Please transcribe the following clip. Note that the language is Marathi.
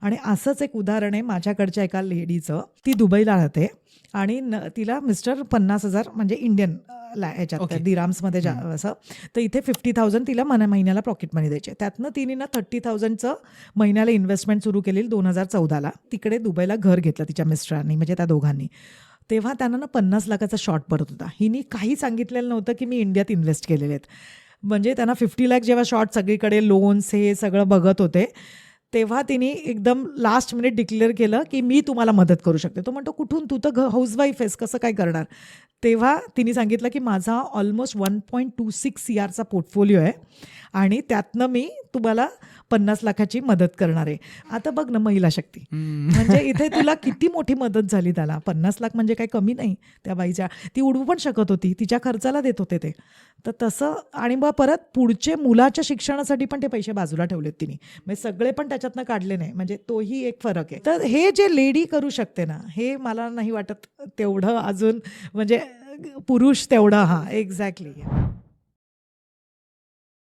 आणि असंच एक उदाहरण आहे माझ्याकडच्या एका लेडीचं. ती दुबईला राहते आणि तिला मिस्टर 50,000 म्हणजे इंडियन ह्याच्यात दिराम्समध्ये असं, तर इथे 50,000 तिला महिन्याला पॉकेट मनी द्यायचे. त्यातनं तिने ना 30,000चं महिन्याला इन्व्हेस्टमेंट सुरू केलेली 2014ला. तिकडे दुबईला घर घेतलं तिच्या मिस्टरांनी, म्हणजे त्या दोघांनी. तेव्हा त्यांना ना 50 लाखाचा शॉर्ट पडत होता. हिने काही सांगितलेलं नव्हतं की मी इंडियात इन्व्हेस्ट केलेले आहेत. म्हणजे त्यांना 50 लाख जेव्हा शॉर्ट सगळीकडे लोन्स हे सगळं बघत होते, तेव्हा तिने एकदम लास्ट मिनिट डिक्लेअर केलं की मी तुम्हाला मदत करू शकते. तो म्हणतो कुठून, तू तर हाऊसवाईफ आहेस, कसं काय करणार. तेव्हा तिने सांगितलं की माझा ऑलमोस्ट 1.26 CRचा पोर्टफोलिओ आहे आणि त्यातनं मी तुम्हाला 50 लाखाची मदत करणार आहे. आता बघ ना महिला शक्ती, म्हणजे इथे तुला किती मोठी मदत झाली. त्याला 50 लाख म्हणजे काही कमी नाही त्या बाईच्या. ती उडवू पण शकत होती, तिच्या खर्चाला देत होते ते. तर तसं, आणि मग परत पुढचे मुलाच्या शिक्षणासाठी पण ते पैसे बाजूला ठेवलेत तिने, म्हणजे सगळे पण त्याच्यातनं काढले नाही. म्हणजे तोही एक फरक आहे. तर हे जे लेडी करू शकते ना, हे मला नाही वाटत तेवढं अजून म्हणजे पुरुष तेवढं. हां, एक्झॅक्टली.